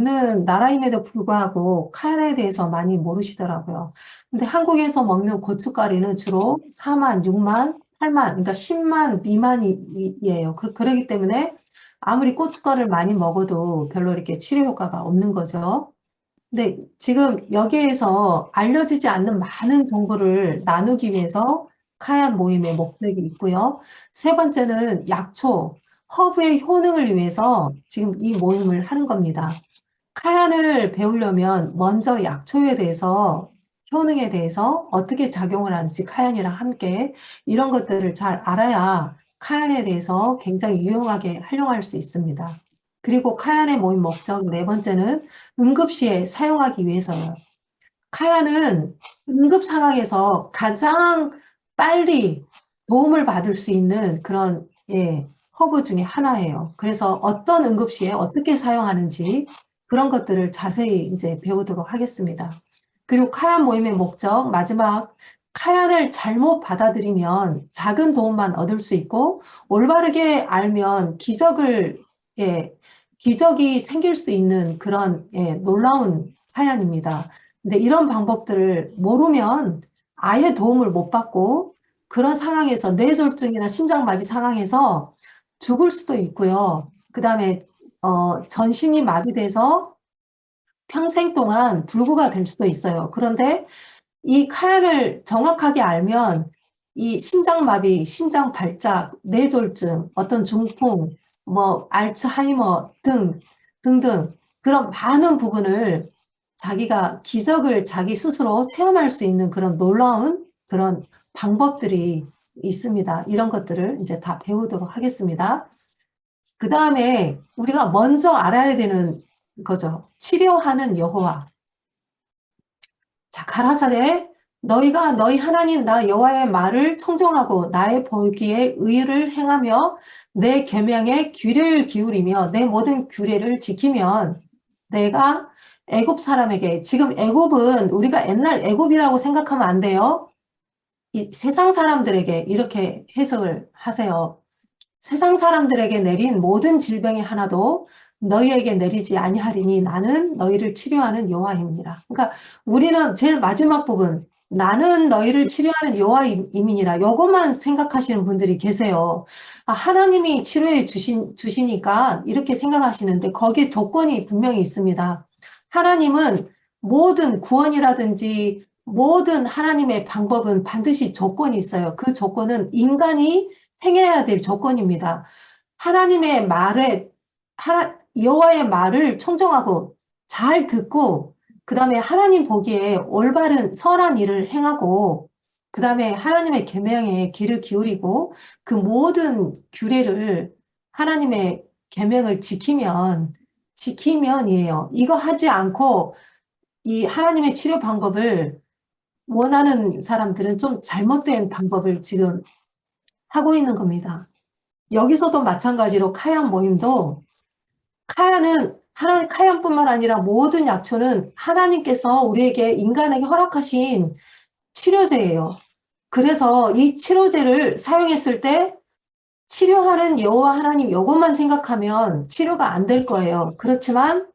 는 나라임에도 불구하고 카야에 대해서 많이 모르시더라고요. 근데 한국에서 먹는 고춧가루는 주로 4만, 6만, 8만, 그러니까 10만 미만이에요. 그러기 때문에 아무리 고춧가루를 많이 먹어도 별로 이렇게 치료 효과가 없는 거죠. 근데 지금 여기에서 알려지지 않는 많은 정보를 나누기 위해서 카얀 모임의 목적이 있고요. 세 번째는 약초, 허브의 효능을 위해서 지금 이 모임을 하는 겁니다. 카얀을 배우려면 먼저 약초에 대해서, 효능에 대해서 어떻게 작용을 하는지 카얀이랑 함께 이런 것들을 잘 알아야 카얀에 대해서 굉장히 유용하게 활용할 수 있습니다. 그리고 카얀의 모임 목적 네 번째는 응급시에 사용하기 위해서요. 카얀은 응급 상황에서 가장 빨리 도움을 받을 수 있는 그런 허브 중에 하나예요. 그래서 어떤 응급시에 어떻게 사용하는지 그런 것들을 자세히 이제 배우도록 하겠습니다. 그리고 카얀 모임의 목적 마지막 카얀을 잘못 받아들이면 작은 도움만 얻을 수 있고 올바르게 알면 기적이 생길 수 있는 그런 놀라운 카얀입니다. 근데 이런 방법들을 모르면 아예 도움을 못 받고 그런 상황에서 뇌졸중이나 심장마비 상황에서 죽을 수도 있고요. 그다음에 전신이 마비돼서 평생 동안 불구가 될 수도 있어요. 그런데 이 카약을 정확하게 알면 이 심장마비, 심장발작, 뇌졸중, 어떤 중풍, 뭐 알츠하이머 등등 그런 많은 부분을 자기가 기적을 자기 스스로 체험할 수 있는 그런 놀라운 그런 방법들이 있습니다. 이런 것들을 이제 다 배우도록 하겠습니다. 그다음에 우리가 먼저 알아야 되는 거죠. 치료하는 여호와. 자, 가라사대 너희가 너희 하나님 나 여호와의 말을 청종하고 나의 보기에 의를 행하며 내 계명에 귀를 기울이며 내 모든 규례를 지키면 내가 애굽 사람에게 지금 애굽은 우리가 옛날 애굽이라고 생각하면 안 돼요. 이 세상 사람들에게 이렇게 해석을 하세요. 세상 사람들에게 내린 모든 질병이 하나도 너희에게 내리지 아니하리니 나는 너희를 치료하는 여호와임이니라. 그러니까 우리는 제일 마지막 부분 나는 너희를 치료하는 여호와임이니라. 요것만 생각하시는 분들이 계세요. 아, 하나님이 치료해 주시니까 이렇게 생각하시는데 거기에 조건이 분명히 있습니다. 하나님은 모든 구원이라든지 모든 하나님의 방법은 반드시 조건이 있어요. 그 조건은 인간이 행해야 될 조건입니다. 하나님의 말에 여호와의 말을 청정하고 잘 듣고 그다음에 하나님 보기에 올바른 선한 일을 행하고 그다음에 하나님의 계명에 귀를 기울이고 그 모든 규례를 하나님의 계명을 지키면이에요. 이거 하지 않고 이 하나님의 치료 방법을 원하는 사람들은 좀 잘못된 방법을 지금 하고 있는 겁니다. 여기서도 마찬가지로 카얀 모임도 카얀뿐만 아니라 모든 약초는 하나님께서 우리에게 인간에게 허락하신 치료제예요. 그래서 이 치료제를 사용했을 때 치료하는 여호와 하나님 요것만 생각하면 치료가 안 될 거예요. 그렇지만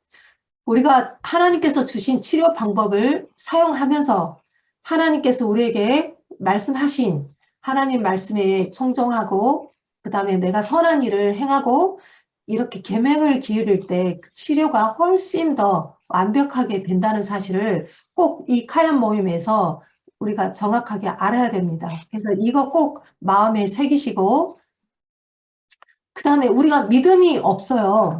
우리가 하나님께서 주신 치료 방법을 사용하면서 하나님께서 우리에게 말씀하신 하나님 말씀에 청종하고 그다음에 내가 선한 일을 행하고 이렇게 계명을 기울일 때 치료가 훨씬 더 완벽하게 된다는 사실을 꼭 이 카얀 모임에서 우리가 정확하게 알아야 됩니다. 그래서 이거 꼭 마음에 새기시고 그다음에 우리가 믿음이 없어요.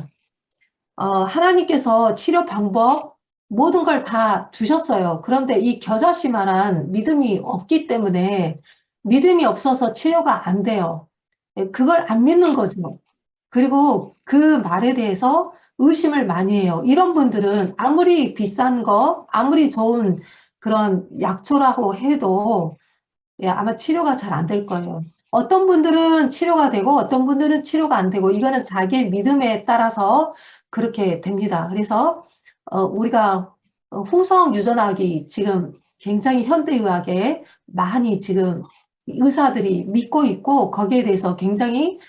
하나님께서 치료 방법 모든 걸 다 주셨어요. 그런데 이 겨자씨만한 믿음이 없기 때문에 믿음이 없어서 치료가 안 돼요. 그걸 안 믿는 거죠. 그리고 그 말에 대해서 의심을 많이 해요. 이런 분들은 아무리 비싼 거, 아무리 좋은 그런 약초라고 해도 아마 치료가 잘 안 될 거예요. 어떤 분들은 치료가 되고 어떤 분들은 치료가 안 되고 이거는 자기의 믿음에 따라서 그렇게 됩니다. 그래서 우리가 후성 유전학이 지금 굉장히 현대의학에 많이 지금 의사들이 믿고 있고 거기에 대해서 굉장히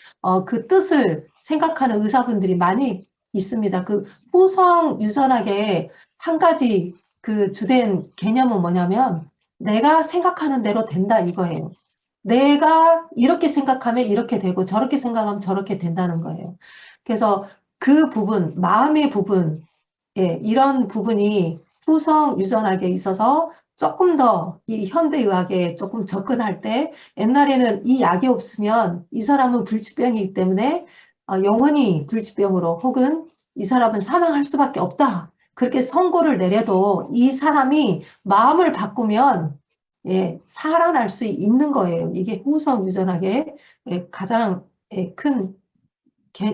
그 뜻을 생각하는 의사분들이 많이 있습니다. 그 후성 유전학의 한 가지 그 주된 개념은 뭐냐면 내가 생각하는 대로 된다 이거예요. 내가 이렇게 생각하면 이렇게 되고 저렇게 생각하면 저렇게 된다는 거예요. 그래서 그 부분, 마음의 부분, 예, 이런 부분이 후성 유전학에 있어서 조금 더 이 현대의학에 조금 접근할 때 옛날에는 이 약이 없으면 이 사람은 불치병이기 때문에 영원히 불치병으로 혹은 이 사람은 사망할 수밖에 없다. 그렇게 선고를 내려도 이 사람이 마음을 바꾸면 예, 살아날 수 있는 거예요. 이게 후성 유전학의 가장 큰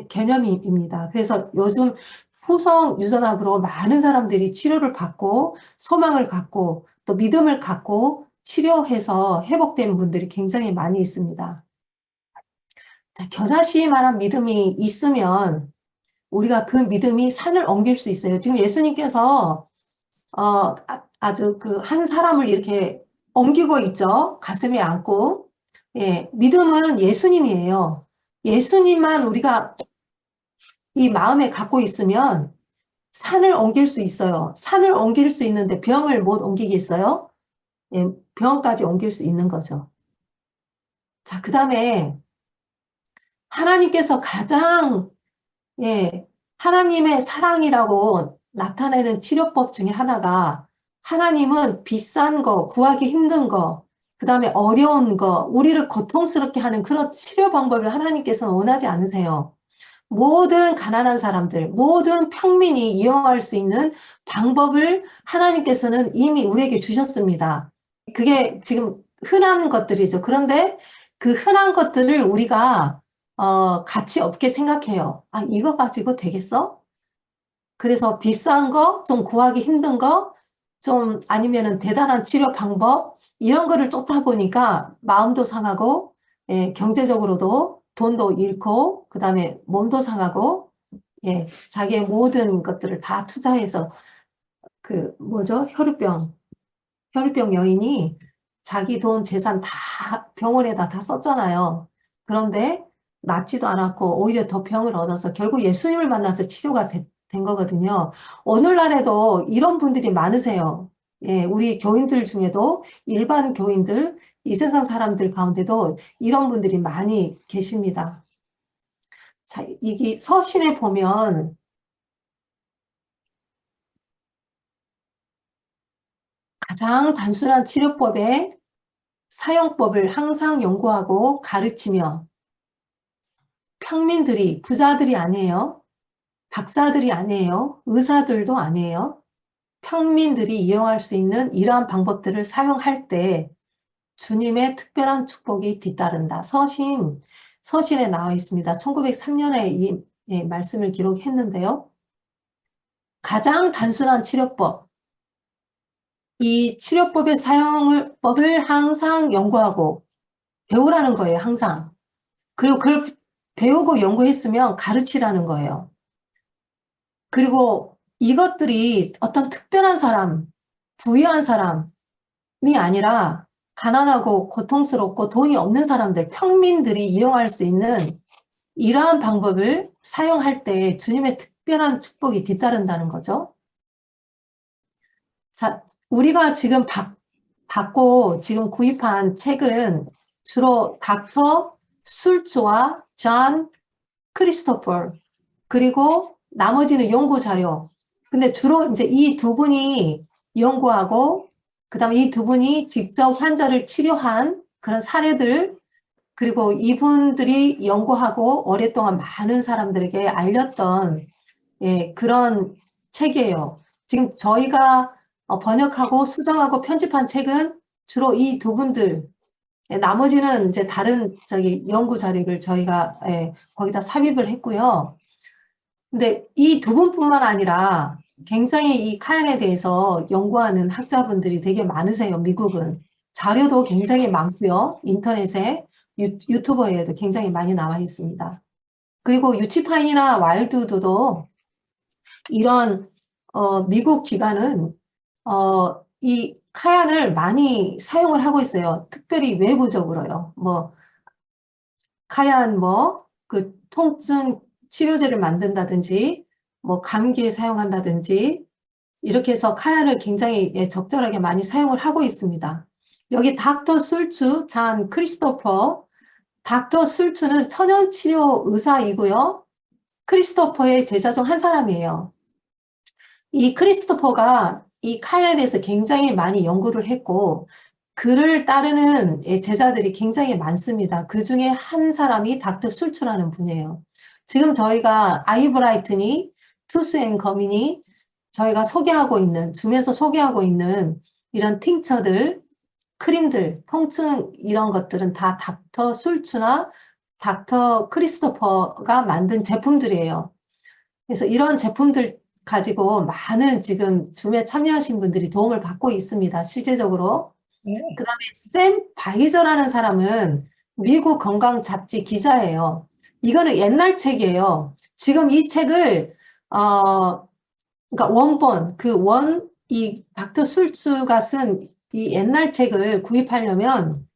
개념입니다. 그래서 요즘 후성 유전학으로 많은 사람들이 치료를 받고 소망을 갖고 또 믿음을 갖고 치료해서 회복된 분들이 굉장히 많이 있습니다. 자, 겨자씨 만한 믿음이 있으면 우리가 그 믿음이 산을 옮길 수 있어요. 지금 예수님께서 아주 그 한 사람을 이렇게 옮기고 있죠. 가슴에 안고. 예, 믿음은 예수님이에요. 예수님만 우리가 이 마음에 갖고 있으면 산을 옮길 수 있어요. 산을 옮길 수 있는데 병을 못 옮기겠어요? 예, 병까지 옮길 수 있는 거죠. 자, 그 다음에 하나님께서 가장 예, 하나님의 사랑이라고 나타내는 치료법 중에 하나가 하나님은 비싼 거, 구하기 힘든 거, 그 다음에 어려운 거, 우리를 고통스럽게 하는 그런 치료 방법을 하나님께서는 원하지 않으세요. 모든 가난한 사람들, 모든 평민이 이용할 수 있는 방법을 하나님께서는 이미 우리에게 주셨습니다. 그게 지금 흔한 것들이죠. 그런데 그 흔한 것들을 우리가 가치 없게 생각해요. 아, 이거 가지고 되겠어? 그래서 비싼 거, 좀 구하기 힘든 거, 좀 아니면은 대단한 치료 방법, 이런 거를 쫓다 보니까 마음도 상하고, 예, 경제적으로도 돈도 잃고, 그 다음에 몸도 상하고, 예, 자기의 모든 것들을 다 투자해서 그 뭐죠? 혈우병 여인이 자기 돈 재산 다 병원에다 다 썼잖아요. 그런데 낫지도 않았고 오히려 더 병을 얻어서 결국 예수님을 만나서 치료가 된 거거든요. 오늘날에도 이런 분들이 많으세요. 예, 우리 교인들 중에도 일반 교인들, 이 세상 사람들 가운데도 이런 분들이 많이 계십니다. 자, 이게 서신에 보면 가장 단순한 치료법의 사용법을 항상 연구하고 가르치며 평민들이, 부자들이 아니에요. 박사들이 아니에요. 의사들도 아니에요. 평민들이 이용할 수 있는 이러한 방법들을 사용할 때 주님의 특별한 축복이 뒤따른다. 서신에 나와 있습니다. 1903년에 이 말씀을 기록했는데요. 가장 단순한 치료법, 이 치료법의 법을 항상 연구하고 배우라는 거예요, 항상. 그리고 그걸 배우고 연구했으면 가르치라는 거예요. 그리고 이것들이 어떤 특별한 사람, 부유한 사람이 아니라 가난하고 고통스럽고 돈이 없는 사람들, 평민들이 이용할 수 있는 이러한 방법을 사용할 때 주님의 특별한 축복이 뒤따른다는 거죠. 자, 우리가 지금 받고 지금 구입한 책은 주로 닥터 술츠와 존 크리스토퍼 그리고 나머지는 연구 자료. 근데 주로 이제 이 두 분이 연구하고 그다음에 이 두 분이 직접 환자를 치료한 그런 사례들 그리고 이분들이 연구하고 오랫동안 많은 사람들에게 알렸던 예, 그런 책이에요. 지금 저희가 번역하고 수정하고 편집한 책은 주로 이 두 분들 예, 나머지는 이제 다른 저기 연구 자료를 저희가 예, 거기다 삽입을 했고요. 근데 이 두 분뿐만 아니라 굉장히 이 카얀에 대해서 연구하는 학자분들이 되게 많으세요, 미국은. 자료도 굉장히 많고요. 인터넷에, 유튜버에도 굉장히 많이 나와 있습니다. 그리고 유치파인이나 와일드우드도 이런 미국 기관은 이 카얀을 많이 사용을 하고 있어요. 특별히 외부적으로요. 뭐 카얀 그 통증 치료제를 만든다든지 뭐 감기에 사용한다든지 이렇게 해서 카약을 굉장히 적절하게 많이 사용을 하고 있습니다. 여기 닥터 술츠 잔 크리스토퍼. 닥터 술츠는 천연치료 의사이고요. 크리스토퍼의 제자 중 한 사람이에요. 이 크리스토퍼가 이 카약에 대해서 굉장히 많이 연구를 했고 그를 따르는 제자들이 굉장히 많습니다. 그 중에 한 사람이 닥터 술츠라는 분이에요. 지금 저희가 아이브라이트니 투스 앤 거미니 저희가 소개하고 있는 줌에서 소개하고 있는 이런 팅처들, 크림들, 통증 이런 것들은 다 닥터 술츠나 닥터 크리스토퍼가 만든 제품들이에요. 그래서 이런 제품들 가지고 많은 지금 줌에 참여하신 분들이 도움을 받고 있습니다. 실제적으로. 그 다음에 샘 바이저라는 사람은 미국 건강 잡지 기자예요. 이거는 옛날 책이에요. 지금 이 책을 그러니까 원본 이 닥터 술츠가 쓴 이 옛날 책을 구입하려면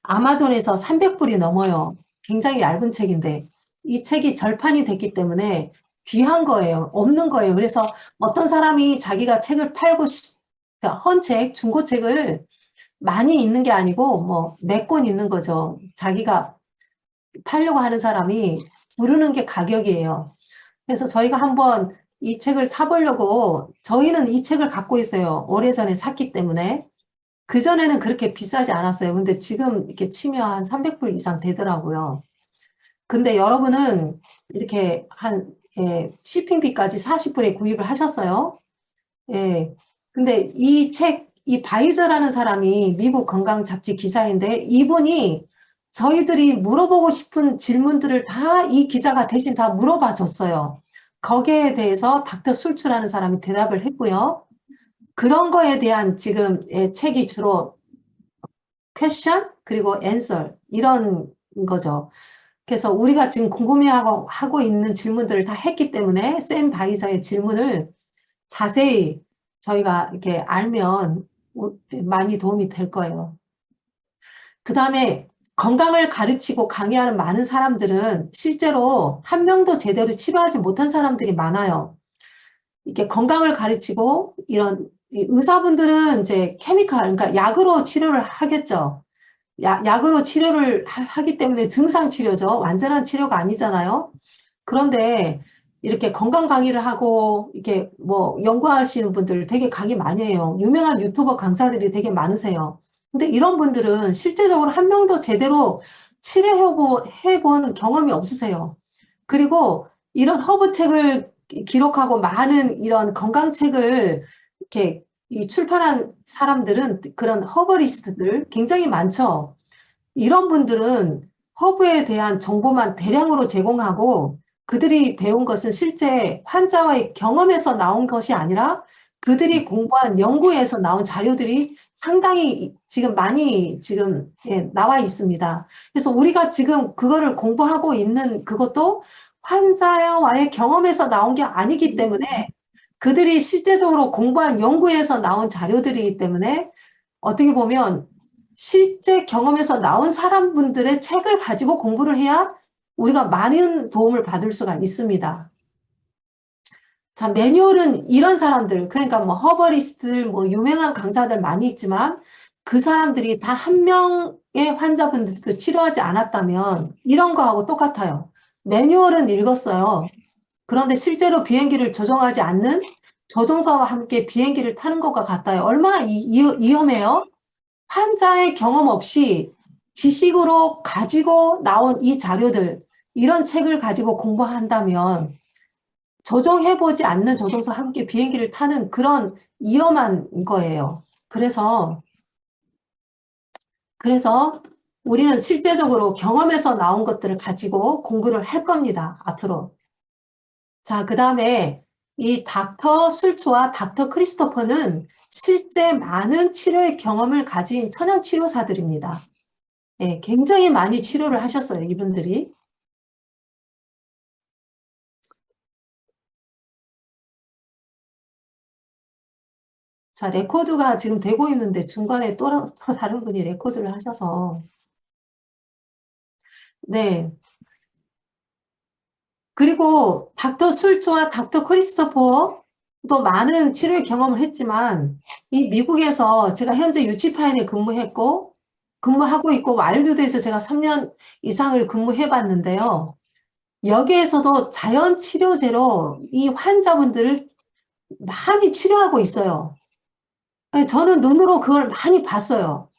아마존에서 300불이 넘어요. 굉장히 얇은 책인데 이 책이 절판이 됐기 때문에 귀한 거예요. 없는 거예요. 그래서 어떤 사람이 자기가 책을 팔고 그러니까 헌책, 중고책을 많이 있는 게 아니고 뭐 몇 권 있는 거죠. 자기가 팔려고 하는 사람이 부르는 게 가격이에요. 그래서 저희가 한번 이 책을 사보려고 저희는 이 책을 갖고 있어요. 오래전에 샀기 때문에. 그전에는 그렇게 비싸지 않았어요. 근데 지금 이렇게 치면 한 300불 이상 되더라고요. 근데 여러분은 이렇게 shipping비까지 40불에 구입을 하셨어요. 예. 근데 이 바이저라는 사람이 미국 건강 잡지 기자인데 이분이 저희들이 물어보고 싶은 질문들을 다 이 기자가 대신 다 물어봐 줬어요. 거기에 대해서 닥터 술츠라는 사람이 대답을 했고요. 그런 거에 대한 지금 책이 주로 퀘션 그리고 앤서 이런 거죠. 그래서 우리가 지금 궁금해하고 있는 질문들을 다 했기 때문에 샘 바이저의 질문을 자세히 저희가 이렇게 알면 많이 도움이 될 거예요. 그 다음에 건강을 가르치고 강의하는 많은 사람들은 실제로 한 명도 제대로 치료하지 못한 사람들이 많아요. 이게 건강을 가르치고 이런 의사분들은 이제 그러니까 약으로 치료를 하겠죠. 약으로 치료를 하기 때문에 증상 치료죠. 완전한 치료가 아니잖아요. 그런데 이렇게 건강 강의를 하고 이렇게 뭐 연구하시는 분들 되게 강의 많이 해요. 유명한 유튜버 강사들이 되게 많으세요. 근데 이런 분들은 실제적으로 한 명도 제대로 치료해본 경험이 없으세요. 그리고 이런 허브책을 기록하고 많은 이런 건강책을 이렇게 출판한 사람들은 그런 허버리스트들 굉장히 많죠. 이런 분들은 허브에 대한 정보만 대량으로 제공하고 그들이 배운 것은 실제 환자와의 경험에서 나온 것이 아니라 그들이 공부한 연구에서 나온 자료들이 상당히 지금 많이 나와 있습니다. 그래서 우리가 지금 그거를 공부하고 있는 그것도 환자와의 경험에서 나온 게 아니기 때문에 그들이 실제적으로 공부한 연구에서 나온 자료들이기 때문에 어떻게 보면 실제 경험에서 나온 사람분들의 책을 가지고 공부를 해야 우리가 많은 도움을 받을 수가 있습니다. 자, 매뉴얼은 이런 사람들, 그러니까 뭐 허버리스트들, 뭐 유명한 강사들 많이 있지만 그 사람들이 단 한 명의 환자분들도 치료하지 않았다면 이런 거하고 똑같아요. 매뉴얼은 읽었어요. 그런데 실제로 비행기를 조종하지 않는 조종사와 함께 비행기를 타는 것과 같아요. 얼마나 위험해요? 환자의 경험 없이 지식으로 가지고 나온 이 자료들, 이런 책을 가지고 공부한다면 조종해보지 않는 조종사와 함께 비행기를 타는 그런 위험한 거예요. 그래서 우리는 실제적으로 경험에서 나온 것들을 가지고 공부를 할 겁니다. 앞으로. 자, 그 다음에 이 닥터 술츠와 닥터 크리스토퍼는 실제 많은 치료의 경험을 가진 천연치료사들입니다. 예, 굉장히 많이 치료를 하셨어요, 이분들이. 자, 레코드가 지금 되고 있는데 중간에 또 다른 분이 레코드를 하셔서. 네. 그리고 닥터 술츠와 닥터 크리스토퍼도 많은 치료의 경험을 했지만 이 미국에서 제가 현재 유치파인에 근무하고 있고 와일드에서 제가 3년 이상을 근무해 봤는데요. 여기에서도 자연 치료제로 이 환자분들을 많이 치료하고 있어요. 예, 저는 눈으로 그걸 많이 봤어요.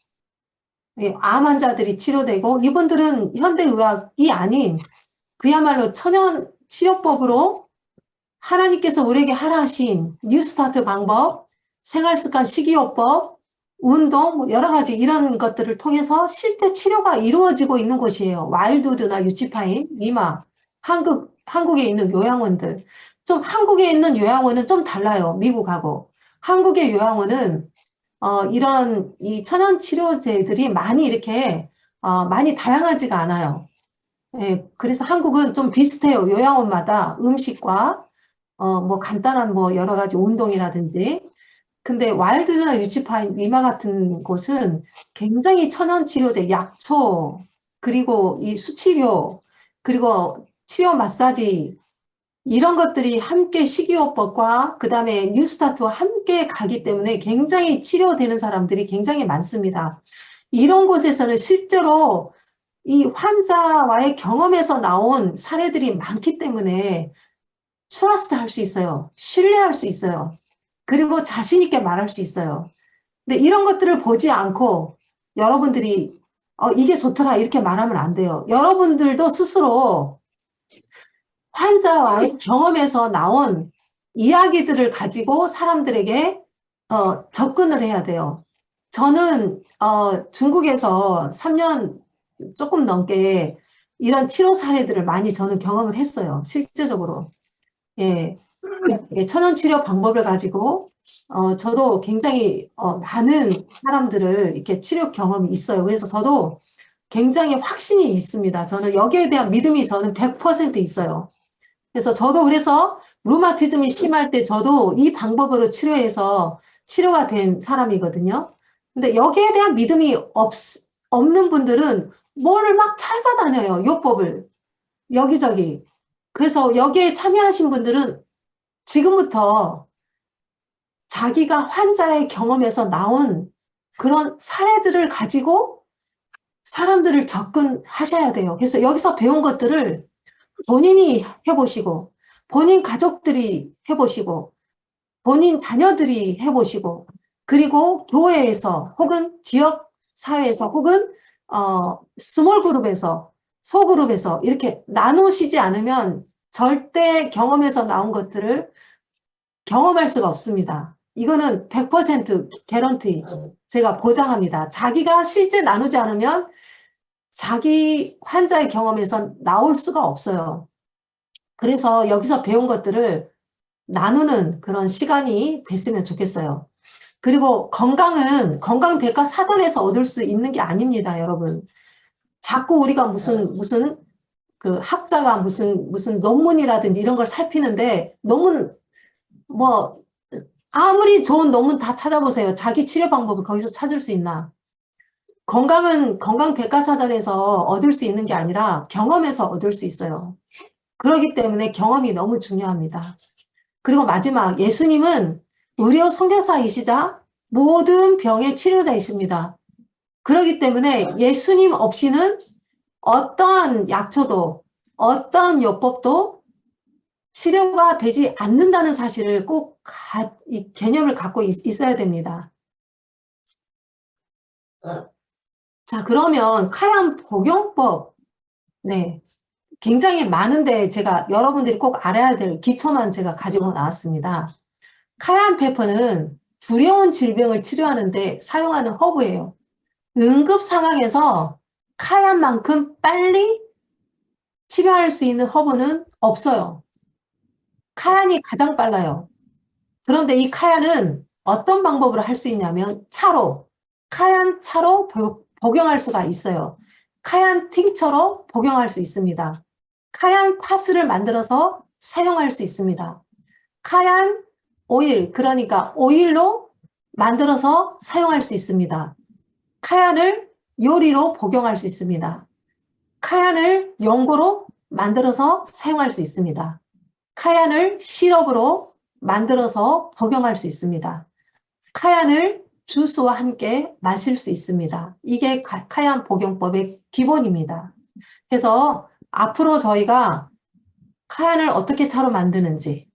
예, 암 환자들이 치료되고 이분들은 현대의학이 아닌 그야말로 천연 치료법으로 하나님께서 우리에게 하라 하신 뉴스타트 방법, 생활습관 식이요법, 운동, 뭐 여러 가지 이런 것들을 통해서 실제 치료가 이루어지고 있는 곳이에요. 와일드우드나 유치파인, 리마, 한국에 있는 요양원들. 좀 한국에 있는 요양원은 좀 달라요. 미국하고. 한국의 요양원은 이런 이 천연 치료제들이 많이 이렇게 많이 다양하지가 않아요. 예, 그래서 한국은 좀 비슷해요. 요양원마다 음식과 뭐 간단한 뭐 여러 가지 운동이라든지. 근데 와일드나 유치파인 위마 같은 곳은 굉장히 천연 치료제, 약초, 그리고 이 수치료, 그리고 치료 마사지 이런 것들이 함께 식이요법과 그다음에 뉴스타트와 함께 가기 때문에 굉장히 치료되는 사람들이 굉장히 많습니다. 이런 곳에서는 실제로 이 환자와의 경험에서 나온 사례들이 많기 때문에 트러스트 할 수 있어요. 신뢰할 수 있어요. 그리고 자신 있게 말할 수 있어요. 근데 이런 것들을 보지 않고 여러분들이 이게 좋더라 이렇게 말하면 안 돼요. 여러분들도 스스로 환자와의 경험에서 나온 이야기들을 가지고 사람들에게 접근을 해야 돼요. 저는 중국에서 3년 조금 넘게 이런 치료 사례들을 많이 저는 경험을 했어요. 실제적으로. 예, 예, 천연 치료 방법을 가지고 저도 굉장히 많은 사람들을 이렇게 치료 경험이 있어요. 그래서 저도 굉장히 확신이 있습니다. 저는 여기에 대한 믿음이 저는 100% 있어요. 그래서 저도 그래서 루마티즘이 심할 때 저도 이 방법으로 치료해서 치료가 된 사람이거든요. 근데 여기에 대한 믿음이 없는 분들은 뭐를 막 찾아다녀요. 요법을. 여기저기. 그래서 여기에 참여하신 분들은 지금부터 자기가 환자의 경험에서 나온 그런 사례들을 가지고 사람들을 접근하셔야 돼요. 그래서 여기서 배운 것들을 본인이 해보시고, 본인 가족들이 해보시고, 본인 자녀들이 해보시고, 그리고 교회에서 혹은 지역 사회에서 혹은 스몰 그룹에서 소그룹에서 이렇게 나누시지 않으면 절대 경험에서 나온 것들을 경험할 수가 없습니다. 이거는 100% 개런티 제가 보장합니다. 자기가 실제 나누지 않으면 자기 환자의 경험에서 나올 수가 없어요. 그래서 여기서 배운 것들을 나누는 그런 시간이 됐으면 좋겠어요. 그리고 건강은 건강백과사전에서 얻을 수 있는 게 아닙니다, 여러분. 자꾸 우리가 무슨 그 학자가 무슨 논문이라든지 이런 걸 살피는데 논문 뭐 아무리 좋은 논문 다 찾아보세요. 자기 치료 방법을 거기서 찾을 수 있나? 건강은 건강백과사전에서 얻을 수 있는 게 아니라 경험에서 얻을 수 있어요. 그렇기 때문에 경험이 너무 중요합니다. 그리고 마지막, 예수님은 의료 선교사이시자 모든 병의 치료자이십니다. 그렇기 때문에 예수님 없이는 어떠한 약초도 어떠한 요법도 치료가 되지 않는다는 사실을 꼭 이 개념을 갖고 있어야 됩니다. 자, 그러면 카양 복용법, 네, 굉장히 많은데 제가 여러분들이 꼭 알아야 될 기초만 제가 가지고 나왔습니다. 카양 페퍼는 두려운 질병을 치료하는데 사용하는 허브예요. 응급 상황에서 카얀만큼 빨리 치료할 수 있는 허브는 없어요. 카얀이 가장 빨라요. 그런데 이 카얀은 어떤 방법으로 할 수 있냐면 차로, 카얀 차로 복용할 수가 있어요. 카얀 팅처로 복용할 수 있습니다. 카얀 파스를 만들어서 사용할 수 있습니다. 카얀 오일, 그러니까 오일로 만들어서 사용할 수 있습니다. 카얀을 요리로 복용할 수 있습니다. 카얀을 연고로 만들어서 사용할 수 있습니다. 카얀을 시럽으로 만들어서 복용할 수 있습니다. 카얀을 주스와 함께 마실 수 있습니다. 이게 카얀 복용법의 기본입니다. 그래서 앞으로 저희가 카얀을 어떻게 차로 만드는지,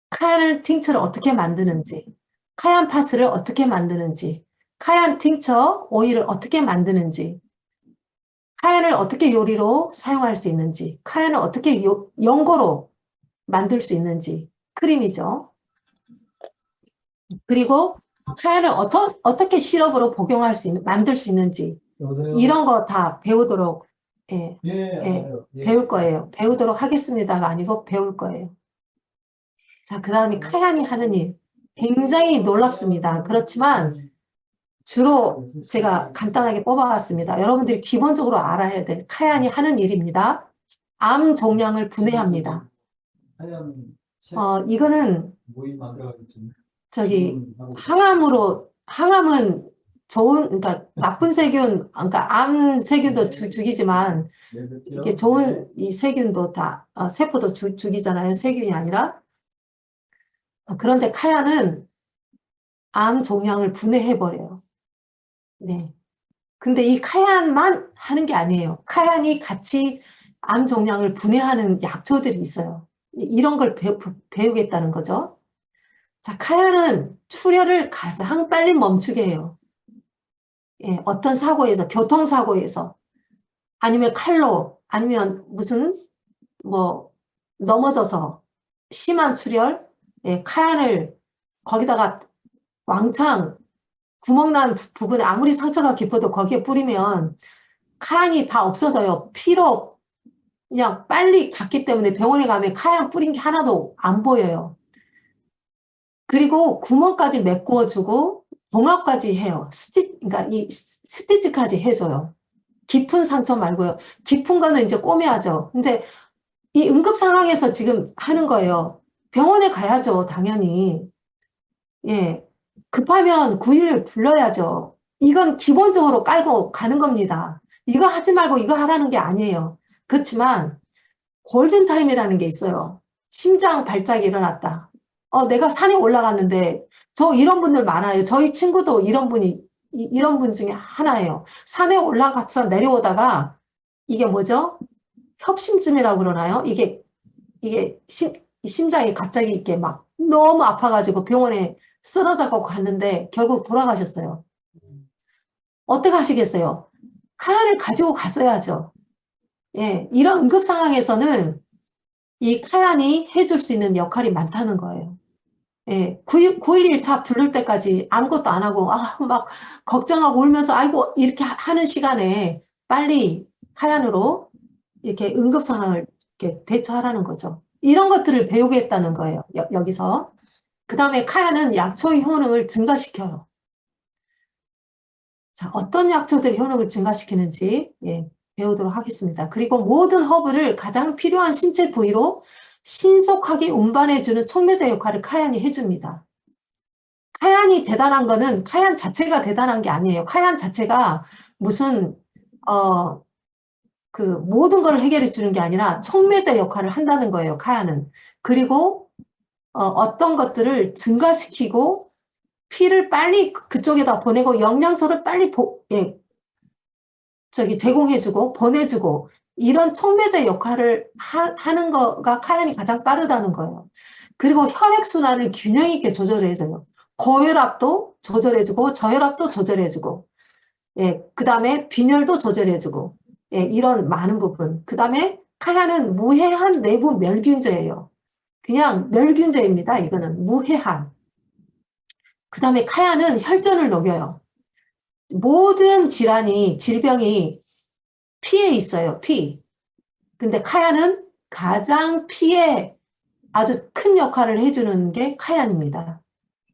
카얀 팅처를 어떻게 만드는지, 카얀 파스를 어떻게 만드는지, 카얀 팅처 오일을 어떻게 만드는지, 카얀을 어떻게 요리로 사용할 수 있는지, 카얀을 어떻게 연고로 만들 수 있는지, 크림이죠. 그리고 카얀을 어떻게 시럽으로 복용할 수 있는, 만들 수 있는지, 이런 거 다 배우도록, 배울 거예요. 배우도록 하겠습니다가 아니고 배울 거예요. 자, 그 다음에 카얀이 하는 일. 굉장히 놀랍습니다. 그렇지만 주로 제가 간단하게 뽑아왔습니다. 여러분들이 기본적으로 알아야 될 카얀이 하는 일입니다. 암 종양을 분해합니다. 이거는 저기 항암은 좋은, 그러니까 나쁜 세균, 그러니까 암 세균도 죽이지만 이게 좋은 이 세균도 다 세포도 죽이잖아요. 세균이 아니라. 그런데 카얀은 암 종양을 분해해버려요. 네. 근데 이 카얀만 하는 게 아니에요. 카얀이 같이 암 종양을 분해하는 약초들이 있어요. 이런 걸 배우겠다는 거죠. 자, 카얀은 출혈을 가장 빨리 멈추게 해요. 예, 어떤 사고에서, 교통사고에서, 아니면 칼로, 아니면 무슨, 넘어져서 심한 출혈, 예, 카얀을 거기다가 왕창 구멍난 부분에 아무리 상처가 깊어도 거기에 뿌리면 카얀이 다 없어져요. 피로 그냥 빨리 갔기 때문에 병원에 가면 카얀 뿌린 게 하나도 안 보여요. 그리고 구멍까지 메꾸어주고 봉합까지 해요. 그러니까 이 스티치까지 해줘요. 깊은 상처 말고요. 깊은 거는 이제 꼬매야죠. 근데 이 응급 상황에서 지금 하는 거예요. 병원에 가야죠, 당연히. 예. 급하면 구인을 불러야죠. 이건 기본적으로 깔고 가는 겁니다. 이거 하지 말고 이거 하라는 게 아니에요. 그렇지만 골든타임이라는 게 있어요. 심장 발작이 일어났다. 내가 산에 올라갔는데 이런 분들 많아요. 저희 친구도 이런 분 중에 하나예요. 산에 올라가서 내려오다가 이게 뭐죠? 협심증이라고 그러나요? 이게 심장이 갑자기 이렇게 막 너무 아파가지고 병원에 쓰러져서 갔는데 결국 돌아가셨어요. 어떻게 하시겠어요? 카얀을 가지고 갔어야죠. 예, 이런 응급 상황에서는 이 카얀이 해줄 수 있는 역할이 많다는 거예요. 예, 911차 부를 때까지 아무것도 안 하고, 막 걱정하고 울면서, 아이고, 이렇게 하는 시간에 빨리 카얀으로 이렇게 응급 상황을 이렇게 대처하라는 거죠. 이런 것들을 배우겠다는 거예요, 여기서. 그 다음에 카얀은 약초의 효능을 증가시켜요. 자, 어떤 약초들이 효능을 증가시키는지 배우도록 하겠습니다. 그리고 모든 허브를 가장 필요한 신체 부위로 신속하게 운반해주는 촉매제 역할을 카얀이 해줍니다. 카얀이 대단한 거는 카얀 자체가 대단한 게 아니에요. 카얀 자체가 무슨 그 모든 걸 해결해 주는 게 아니라 촉매제 역할을 한다는 거예요. 카얀은. 그리고 어떤 것들을 증가시키고 피를 빨리 그쪽에다 보내고 영양소를 빨리 제공해주고 보내주고 이런 촉매제 역할을 하는 거가 카얀이 가장 빠르다는 거예요. 그리고 혈액순환을 균형 있게 조절해줘요. 고혈압도 조절해주고 저혈압도 조절해주고 그 다음에 빈혈도 조절해주고 이런 많은 부분. 그 다음에 카얀은 무해한 내부 멸균제예요. 그냥 멸균제입니다. 이거는 무해한. 그 다음에 카얀은 혈전을 녹여요. 모든 질병이 피에 있어요. 피. 근데 카얀은 가장 피에 아주 큰 역할을 해주는 게 카얀입니다.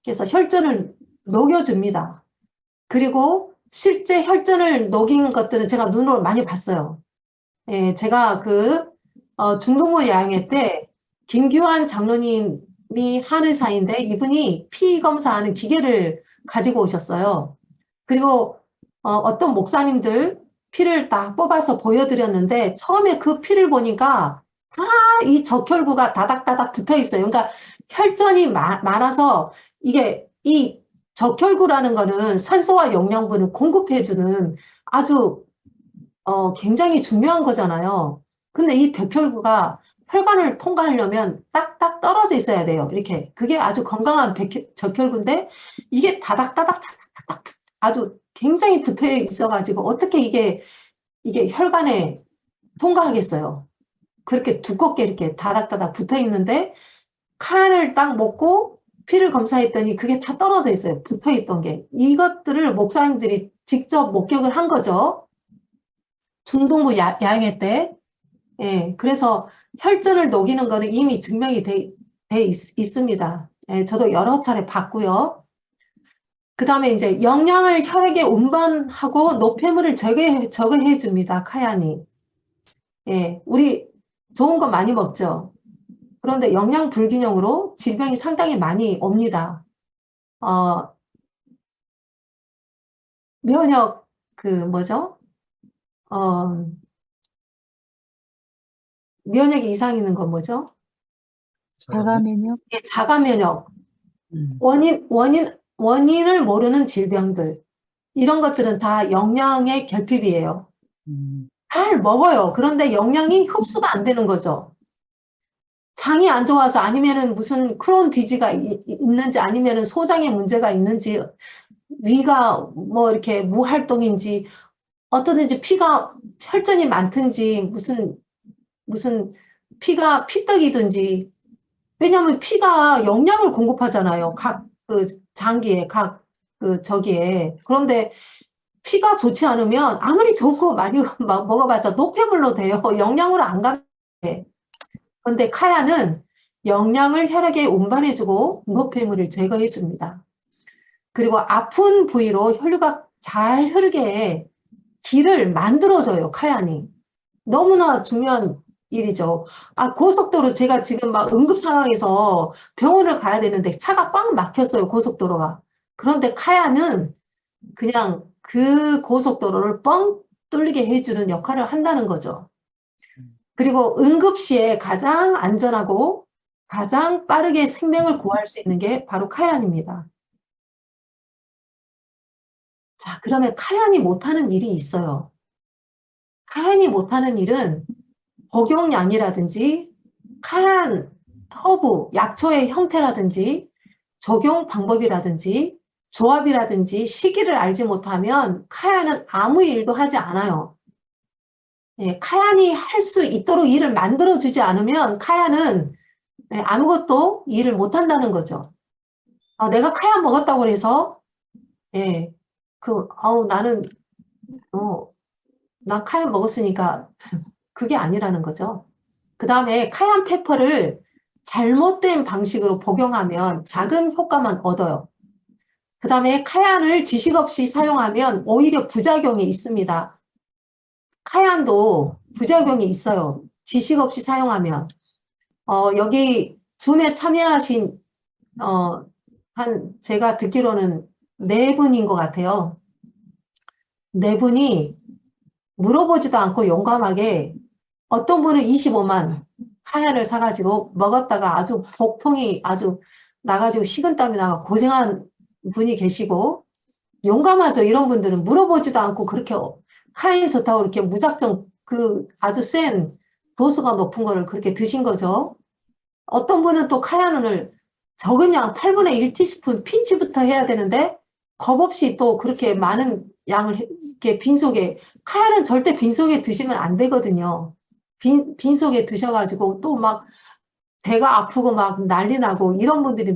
그래서 혈전을 녹여줍니다. 그리고 실제 혈전을 녹인 것들은 제가 눈으로 많이 봤어요. 제가 중동부 야영회 때 김규환 장로님이 한의사인데 이분이 피 검사하는 기계를 가지고 오셨어요. 그리고 어떤 목사님들 피를 딱 뽑아서 보여드렸는데 처음에 그 피를 보니까 다 이 적혈구가 다닥다닥 붙어 있어요. 그러니까 혈전이 많아서 이게 이 적혈구라는 거는 산소와 영양분을 공급해주는 아주 굉장히 중요한 거잖아요. 근데 이 백혈구가 혈관을 통과하려면 딱딱 떨어져 있어야 돼요. 이렇게. 그게 아주 건강한 적혈구인데 이게 다닥다닥 아주 굉장히 붙어 있어가지고 어떻게 이게 혈관에 통과하겠어요. 그렇게 두껍게 이렇게 다닥다닥 붙어 있는데 칸을 딱 먹고 피를 검사했더니 그게 다 떨어져 있어요. 붙어 있던 게. 이것들을 목사님들이 직접 목격을 한 거죠. 중동부 야행회 때. 예, 그래서 혈전을 녹이는 거는 이미 증명이 돼 있습니다. 예, 저도 여러 차례 봤고요. 그 다음에 이제 영양을 혈액에 운반하고 노폐물을 제거해 줍니다. 카얀이. 예, 우리 좋은 거 많이 먹죠. 그런데 영양 불균형으로 질병이 상당히 많이 옵니다. 면역 뭐죠? 면역이 이상 있는 건 뭐죠? 자가 면역? 예, 자가 면역. 원인을 모르는 질병들. 이런 것들은 다 영양의 결핍이에요. 잘 먹어요. 그런데 영양이 흡수가 안 되는 거죠. 장이 안 좋아서 아니면은 무슨 크론 디지가 있는지 아니면은 소장에 문제가 있는지 위가 뭐 이렇게 무활동인지 어떠든지 피가 혈전이 많든지 무슨 피가 피떡이든지 왜냐하면 피가 영양을 공급하잖아요. 각 그 장기에 각 저기에. 그런데 피가 좋지 않으면 아무리 좋은 거 많이 먹어봤자 노폐물로 돼요. 영양으로 안 가게. 그런데 카야는 영양을 혈액에 운반해주고 노폐물을 제거해줍니다. 그리고 아픈 부위로 혈류가 잘 흐르게 길을 만들어줘요. 카야니. 너무나 중요한 일이죠. 고속도로 제가 지금 막 응급 상황에서 병원을 가야 되는데 차가 꽉 막혔어요. 고속도로가. 그런데 카야는 그냥 그 고속도로를 뻥 뚫리게 해주는 역할을 한다는 거죠. 그리고 응급시에 가장 안전하고 가장 빠르게 생명을 구할 수 있는 게 바로 카얀입니다. 자, 그러면 카얀이 못하는 일이 있어요. 카얀이 못하는 일은 복용량이라든지 카얀 허브, 약초의 형태라든지 적용 방법이라든지 조합이라든지 시기를 알지 못하면 카얀은 아무 일도 하지 않아요. 예, 카얀이 할 수 있도록 일을 만들어주지 않으면 카얀은 아무것도 일을 못한다는 거죠. 내가 카얀 먹었다고 해서 예, 나는 난 카얀 먹었으니까 그게 아니라는 거죠. 그 다음에 카얀 페퍼를 잘못된 방식으로 복용하면 작은 효과만 얻어요. 그 다음에 카얀을 지식 없이 사용하면 오히려 부작용이 있습니다. 카얀도 부작용이 있어요. 지식 없이 사용하면. 여기 줌에 참여하신 제가 듣기로는 4분인 것 같아요. 4분이 물어보지도 않고 용감하게 어떤 분은 25만 카얀을 사가지고 먹었다가 아주 복통이 아주 나가지고 식은땀이 나가 고생한 분이 계시고 용감하죠. 이런 분들은 물어보지도 않고 그렇게 카얀 좋다고 이렇게 무작정 아주 센 도수가 높은 거를 그렇게 드신 거죠. 어떤 분은 또 카얀을 적은 양 8분의 1 티스푼 핀치부터 해야 되는데 겁 없이 또 그렇게 많은 양을 이렇게 빈속에 카얀은 절대 빈속에 드시면 안 되거든요. 빈속에 드셔가지고 또 막 배가 아프고 막 난리 나고 이런 분들이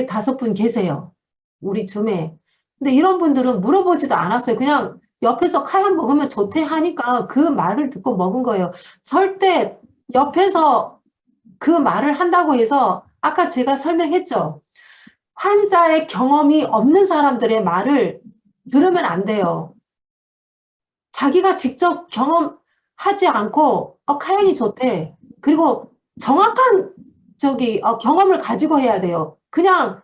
4-5분 계세요. 우리 줌에. 근데 이런 분들은 물어보지도 않았어요. 그냥 옆에서 카얀 먹으면 좋대 하니까 그 말을 듣고 먹은 거예요. 절대 옆에서 그 말을 한다고 해서 아까 제가 설명했죠. 환자의 경험이 없는 사람들의 말을 들으면 안 돼요. 자기가 직접 경험하지 않고 카얀이 좋대. 그리고 정확한 경험을 가지고 해야 돼요. 그냥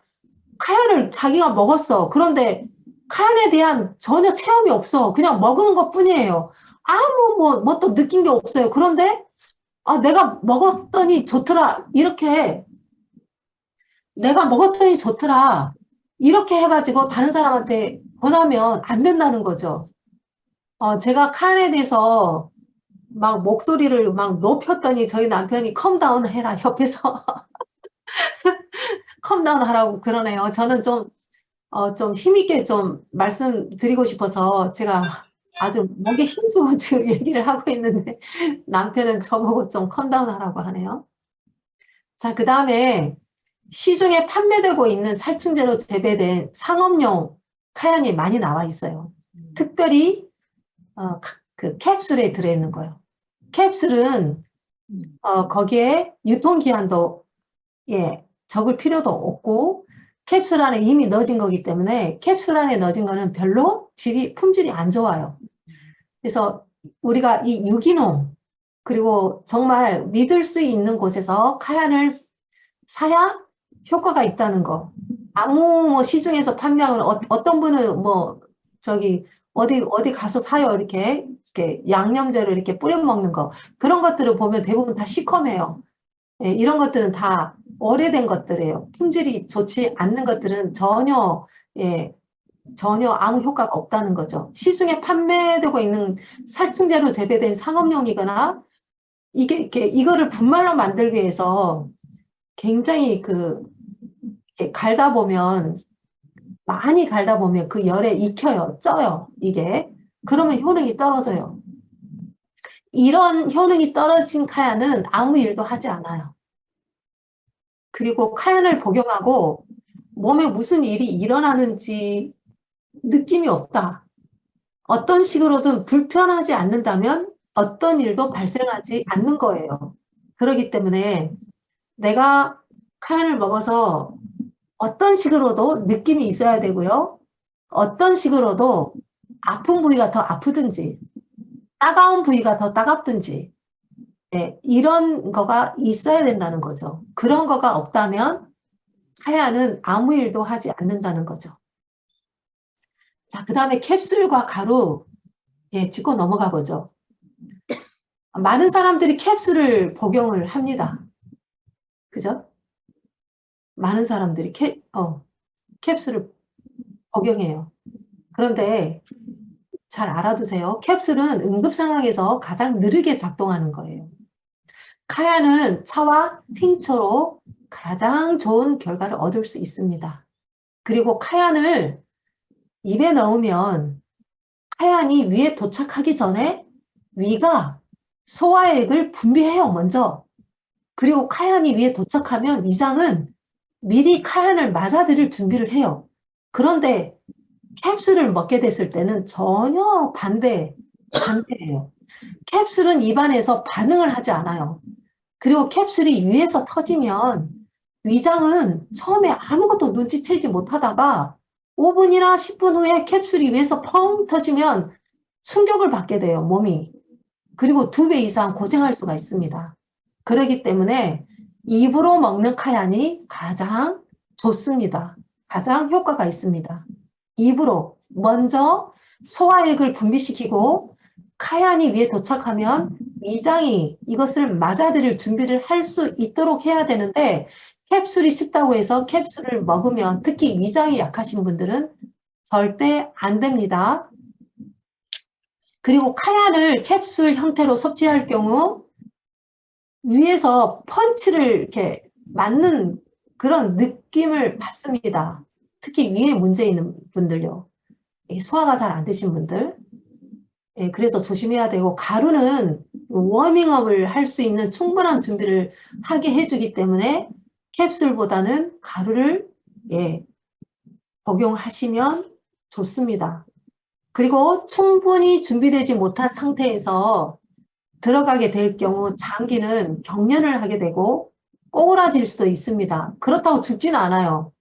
카얀을 자기가 먹었어. 그런데 카얀에 대한 전혀 체험이 없어. 그냥 먹은 것 뿐이에요. 아무 뭐 또 느낀 게 없어요. 그런데 내가 먹었더니 좋더라. 내가 먹었더니 좋더라. 이렇게 해가지고 다른 사람한테 권하면 안 된다는 거죠. 제가 카yan에 대해서 막 목소리를 막 높였더니 저희 남편이 컴다운 해라 옆에서 컴다운 하라고 그러네요. 저는 좀 힘있게 좀 말씀드리고 싶어서 제가 아주 목에 힘주고 지금 얘기를 하고 있는데 남편은 저보고 좀 컴다운 하라고 하네요. 자, 그 다음에 시중에 판매되고 있는 살충제로 재배된 상업용 카얀이 많이 나와 있어요. 특별히 그 캡슐에 들어있는 거예요. 캡슐은 거기에 유통기한도 적을 필요도 없고 캡슐 안에 이미 넣어진 거기 때문에 캡슐 안에 넣어진 거는 별로 품질이 안 좋아요. 그래서 우리가 이 유기농 그리고 정말 믿을 수 있는 곳에서 카얀을 사야 효과가 있다는 거. 아무 뭐 시중에서 판매하는 어떤 분은 뭐 저기 어디 가서 사요 이렇게 양념제로 이렇게 뿌려 먹는 거 그런 것들을 보면 대부분 다 시커매요. 이런 것들은 다 오래된 것들이에요. 품질이 좋지 않는 것들은 전혀 아무 효과가 없다는 거죠. 시중에 판매되고 있는 살충제로 재배된 상업용이거나 이거를 분말로 만들기 위해서 굉장히 많이 갈다 보면 그 열에 익혀요. 쪄요. 이게. 그러면 효능이 떨어져요. 이런 효능이 떨어진 카얀은 아무 일도 하지 않아요. 그리고 카얀을 복용하고 몸에 무슨 일이 일어나는지 느낌이 없다. 어떤 식으로든 불편하지 않는다면 어떤 일도 발생하지 않는 거예요. 그렇기 때문에 내가 카얀을 먹어서 어떤 식으로도 느낌이 있어야 되고요. 어떤 식으로도 아픈 부위가 더 아프든지 따가운 부위가 더 따갑든지 이런 거가 있어야 된다는 거죠. 그런 거가 없다면 카얀은 아무 일도 하지 않는다는 거죠. 자, 그 다음에 캡슐과 가루 짚고 넘어가 보죠. 많은 사람들이 캡슐을 복용을 합니다. 그죠? 많은 사람들이 캡슐을 복용해요. 그런데 잘 알아두세요. 캡슐은 응급 상황에서 가장 느리게 작동하는 거예요. 카얀은 차와 팅처로 가장 좋은 결과를 얻을 수 있습니다. 그리고 카얀을 입에 넣으면 카얀이 위에 도착하기 전에 위가 소화액을 분비해요, 먼저. 그리고 카얀이 위에 도착하면 위장은 미리 카얀을 맞아들일 준비를 해요. 그런데 캡슐을 먹게 됐을 때는 전혀 반대예요. 캡슐은 입안에서 반응을 하지 않아요. 그리고 캡슐이 위에서 터지면 위장은 처음에 아무것도 눈치채지 못하다가 5분이나 10분 후에 캡슐이 위에서 펑 터지면 충격을 받게 돼요, 몸이. 그리고 2배 이상 고생할 수가 있습니다. 그렇기 때문에 입으로 먹는 카얀이 가장 좋습니다. 가장 효과가 있습니다. 입으로 먼저 소화액을 분비시키고 카얀이 위에 도착하면 위장이 이것을 맞아들일 준비를 할 수 있도록 해야 되는데 캡슐이 쉽다고 해서 캡슐을 먹으면 특히 위장이 약하신 분들은 절대 안 됩니다. 그리고 카얀을 캡슐 형태로 섭취할 경우 위에서 펀치를 이렇게 맞는 그런 느낌을 받습니다. 특히 위에 문제 있는 분들요. 소화가 잘 안 되신 분들. 그래서 조심해야 되고 가루는 워밍업을 할 수 있는 충분한 준비를 하게 해주기 때문에 캡슐보다는 가루를 복용하시면 좋습니다. 그리고 충분히 준비되지 못한 상태에서 들어가게 될 경우 장기는 경련을 하게 되고 꼬꾸라질 수도 있습니다. 그렇다고 죽지는 않아요.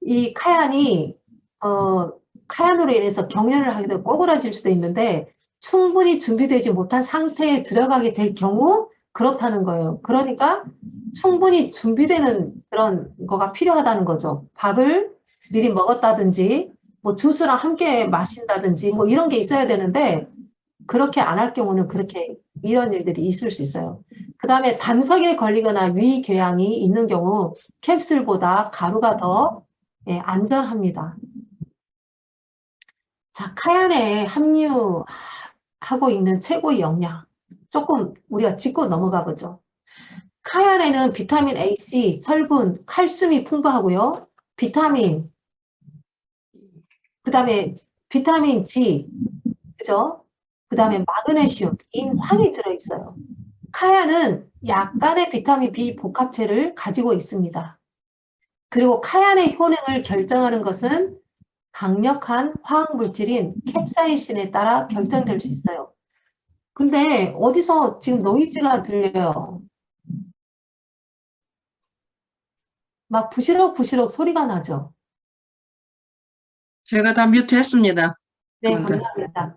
이 카얀이 카얀으로 인해서 경련을 하게 되고 꼬꾸라질 수도 있는데 충분히 준비되지 못한 상태에 들어가게 될 경우 그렇다는 거예요. 그러니까 충분히 준비되는 그런 거가 필요하다는 거죠. 밥을 미리 먹었다든지 뭐 주스랑 함께 마신다든지 뭐 이런 게 있어야 되는데 그렇게 안 할 경우는 그렇게 이런 일들이 있을 수 있어요. 그 다음에 담석에 걸리거나 위궤양이 있는 경우 캡슐보다 가루가 더 안전합니다. 자, 카얀에 함유하고 있는 최고의 영양. 조금 우리가 짚고 넘어가 보죠. 카얀에는 비타민 A, C, 철분, 칼슘이 풍부하고요. 비타민, 그 다음에 비타민 G, 그죠? 그 다음에 마그네슘, 인황이 들어있어요. 카얀은 약간의 비타민 B 복합체를 가지고 있습니다. 그리고 카얀의 효능을 결정하는 것은 강력한 화학물질인 캡사이신에 따라 결정될 수 있어요. 근데 어디서 지금 노이즈가 들려요? 막 부시럭부시럭 소리가 나죠? 제가 다 뮤트 했습니다. 네, 그분들. 감사합니다.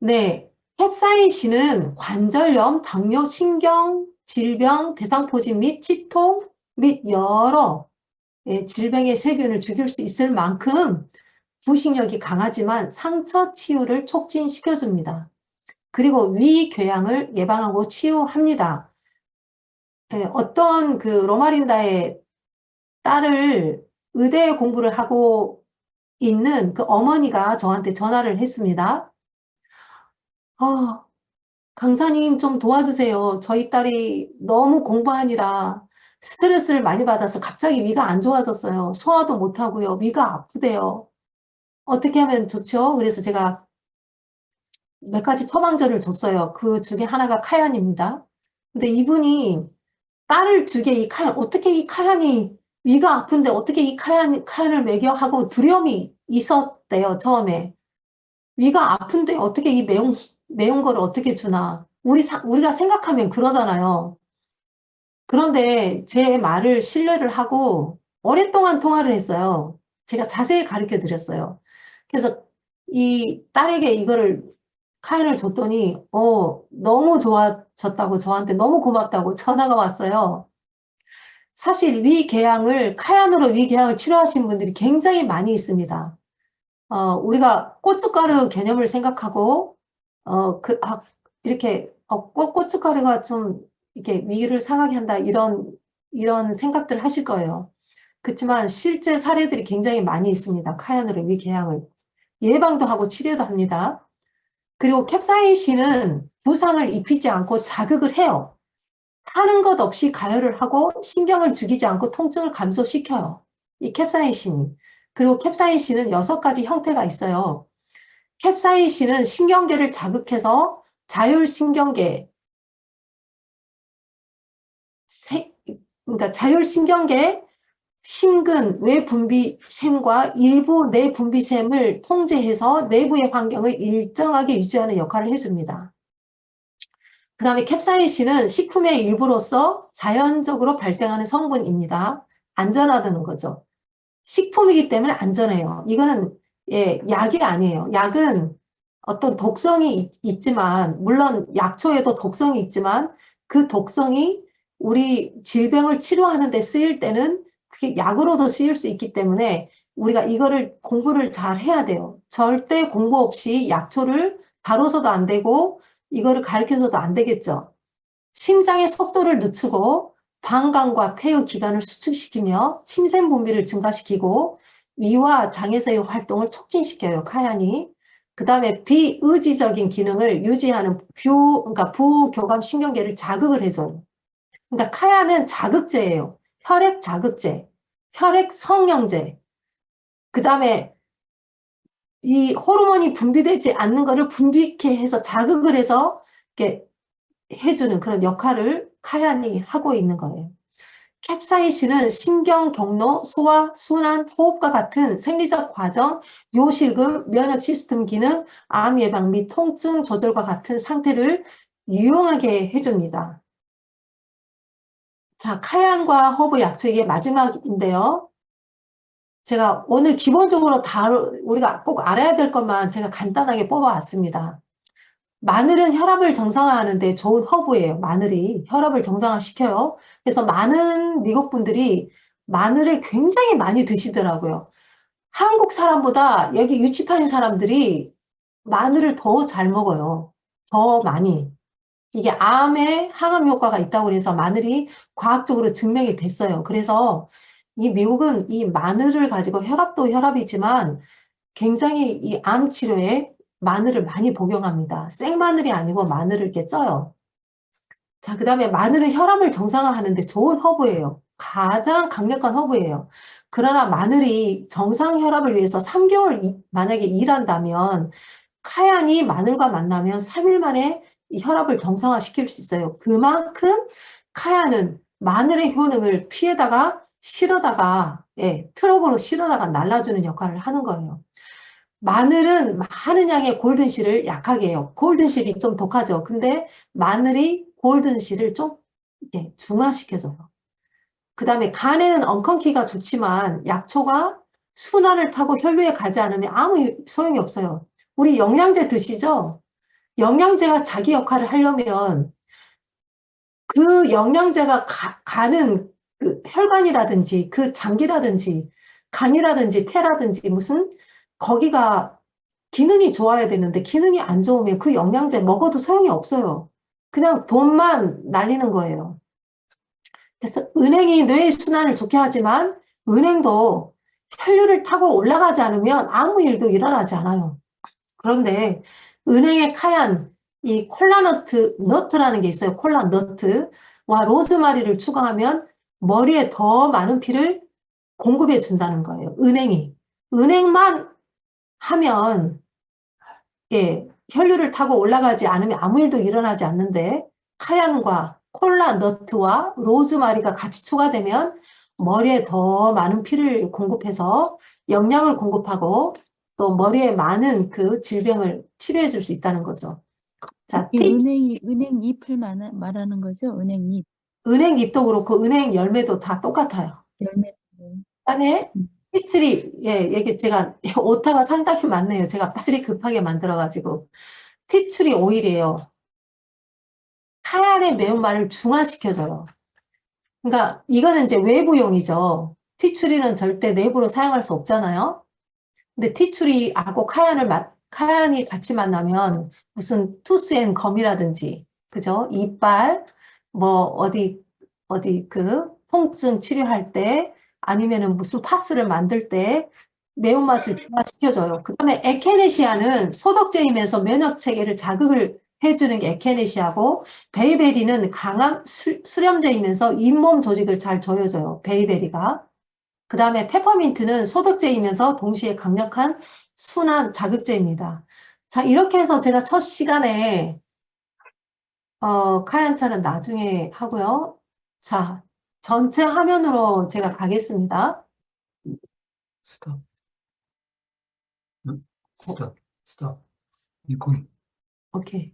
네, 캡사이신은 관절염, 당뇨, 신경, 질병, 대상포진 및 치통 및 여러 질병의 세균을 죽일 수 있을 만큼 부식력이 강하지만 상처 치유를 촉진시켜줍니다. 그리고 위궤양을 예방하고 치유합니다. 어떤 그 로마린다의 딸을 의대 공부를 하고 있는 그 어머니가 저한테 전화를 했습니다. 강사님 좀 도와주세요. 저희 딸이 너무 공부하느라 스트레스를 많이 받아서 갑자기 위가 안 좋아졌어요. 소화도 못하고요. 위가 아프대요. 어떻게 하면 좋죠? 그래서 제가 몇 가지 처방전을 줬어요. 그 중에 하나가 카얀입니다. 근데 이분이 딸을 주게 이 카얀, 어떻게 이 카얀이 위가 아픈데 어떻게 이 카얀을 먹여 하고 두려움이 있었대요, 처음에. 위가 아픈데 어떻게 이 매운 거를 어떻게 주나. 우리가 생각하면 그러잖아요. 그런데 제 말을 신뢰를 하고 오랫동안 통화를 했어요. 제가 자세히 가르쳐 드렸어요. 그래서 이 딸에게 이거를 카얀을 줬더니 너무 좋아졌다고 저한테 너무 고맙다고 전화가 왔어요. 사실 카얀으로 위궤양을 치료하신 분들이 굉장히 많이 있습니다. 우리가 고춧가루 개념을 생각하고 이렇게 고춧가루가 좀 이렇게 위를 상하게 한다 이런 생각들 하실 거예요. 그렇지만 실제 사례들이 굉장히 많이 있습니다. 카얀으로 위궤양을 예방도 하고 치료도 합니다. 그리고 캡사이신은 부상을 입히지 않고 자극을 해요. 타는 것 없이 가열을 하고 신경을 죽이지 않고 통증을 감소시켜요. 이 캡사이신이. 그리고 캡사이신은 6가지 형태가 있어요. 캡사이신은 신경계를 자극해서 자율신경계, 그러니까 자율신경계 신근 외분비샘과 일부 내분비샘을 통제해서 내부의 환경을 일정하게 유지하는 역할을 해줍니다. 그 다음에 캡사이신은 식품의 일부로서 자연적으로 발생하는 성분입니다. 안전하다는 거죠. 식품이기 때문에 안전해요. 이거는 약이 아니에요. 약은 어떤 독성이 있지만 물론 약초에도 독성이 있지만 그 독성이 우리 질병을 치료하는 데 쓰일 때는 그게 약으로도 쓰일 수 있기 때문에 우리가 이거를 공부를 잘 해야 돼요. 절대 공부 없이 약초를 다뤄서도 안 되고 이거를 가르쳐서도 안 되겠죠. 심장의 속도를 늦추고 방광과 폐의 기관을 수축시키며 침샘 분비를 증가시키고 위와 장에서의 활동을 촉진시켜요. 카얀이. 그 다음에 비의지적인 기능을 유지하는 그러니까 부교감 신경계를 자극을 해줘요. 그러니까 카얀은 자극제예요. 혈액 자극제, 혈액 성형제. 그 다음에 이 호르몬이 분비되지 않는 것을 분비케 해서 자극을 해서 이렇게 해주는 그런 역할을 카얀이 하고 있는 거예요. 캡사이신은 신경, 경로, 소화, 순환, 호흡과 같은 생리적 과정, 요실금, 면역 시스템 기능, 암 예방 및 통증 조절과 같은 상태를 유용하게 해줍니다. 자, 카얀과 허브 약초 이게 마지막인데요. 제가 오늘 기본적으로 우리가 꼭 알아야 될 것만 제가 간단하게 뽑아왔습니다. 마늘은 혈압을 정상화하는데 좋은 허브예요. 마늘이 혈압을 정상화시켜요. 그래서 많은 미국 분들이 마늘을 굉장히 많이 드시더라고요. 한국 사람보다 여기 유치판인 사람들이 마늘을 더 잘 먹어요. 더 많이. 이게 암에 항암 효과가 있다고 해서 마늘이 과학적으로 증명이 됐어요. 그래서 이 미국은 이 마늘을 가지고 혈압도 혈압이지만 굉장히 이 암 치료에 마늘을 많이 복용합니다. 생마늘이 아니고 마늘을 이렇게 쪄요. 자, 그다음에 마늘은 혈압을 정상화하는데 좋은 허브예요. 가장 강력한 허브예요. 그러나 마늘이 정상 혈압을 위해서 3개월 만약에 일한다면 카얀이 마늘과 만나면 3일 만에 이 혈압을 정상화시킬 수 있어요. 그만큼 카얀은 마늘의 효능을 피에다가 실어다가 트럭으로 실어다가 날라주는 역할을 하는 거예요. 마늘은 많은 양의 골든실을 약하게 해요. 골든실이 좀 독하죠. 근데 마늘이 골든실을 좀 이렇게 중화시켜줘요. 그 다음에 간에는 엉겅퀴가 좋지만 약초가 순환을 타고 혈류에 가지 않으면 아무 소용이 없어요. 우리 영양제 드시죠? 영양제가 자기 역할을 하려면 그 영양제가 가는 그 혈관이라든지 그 장기라든지 간이라든지 폐라든지 무슨 거기가 기능이 좋아야 되는데 기능이 안 좋으면 그 영양제 먹어도 소용이 없어요. 그냥 돈만 날리는 거예요. 그래서 은행이 뇌의 순환을 좋게 하지만 은행도 혈류를 타고 올라가지 않으면 아무 일도 일어나지 않아요. 그런데 은행의 카얀, 이 콜라너트라는 게 있어요. 콜라너트와 로즈마리를 추가하면 머리에 더 많은 피를 공급해 준다는 거예요. 은행이. 은행만 하면 혈류를 타고 올라가지 않으면 아무 일도 일어나지 않는데 카얀과 콜라너트와 로즈마리가 같이 추가되면 머리에 더 많은 피를 공급해서 영양을 공급하고 또 머리에 많은 그 질병을 치료해 줄 수 있다는 거죠. 자, 이 은행 잎을 말하는 거죠? 은행 잎, 은행 잎도 그렇고 은행 열매도 다 똑같아요. 열매. 그다음에 티트리, 이게 제가 오타가 상당히 많네요. 제가 빨리 급하게 만들어가지고. 티트리 오일이에요. 카얀의 매운맛을 중화시켜줘요. 그러니까 이거는 이제 외부용이죠. 티추리는 절대 내부로 사용할 수 없잖아요. 근데 티추리하고 카얀이 같이 만나면 무슨 투스앤검이라든지, 그죠? 이빨, 뭐, 어디 그 통증 치료할 때 아니면은 무슨 파스를 만들 때 매운맛을 중화시켜줘요. 그 다음에 에케네시아는 소독제이면서 면역 체계를 자극을 해주는 게 에케네시아고 베이베리는 강한 수렴제이면서 잇몸 조직을 잘 조여줘요. 베이베리가. 그 다음에 페퍼민트는 소독제이면서 동시에 강력한 순환 자극제입니다. 자, 이렇게 해서 제가 첫 시간에 카얀차는 나중에 하고요. 자, 전체 화면으로 제가 가겠습니다. 스탑. 응? 스탑. 이콘. 오케이.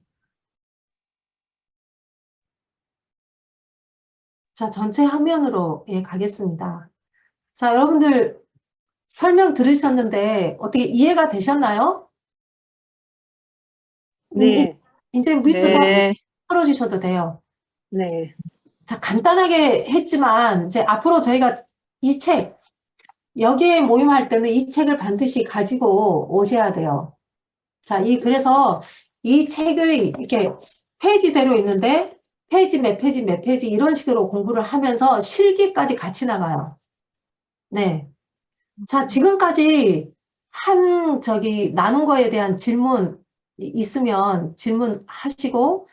자, 전체 화면으로 가겠습니다. 자, 여러분들 설명 들으셨는데 어떻게 이해가 되셨나요? 네, 이제 뮤트 네, 풀어주셔도 돼요. 네, 자, 간단하게 했지만 이제 앞으로 저희가 이 책, 여기에 모임할 때는 이 책을 반드시 가지고 오셔야 돼요. 자, 그래서 이 책을 이렇게 페이지대로 있는데 페이지 몇 페이지 몇 페이지 이런 식으로 공부를 하면서 실기까지 같이 나가요. 네. 자, 지금까지 나눈 거에 대한 질문 있으면 질문하시고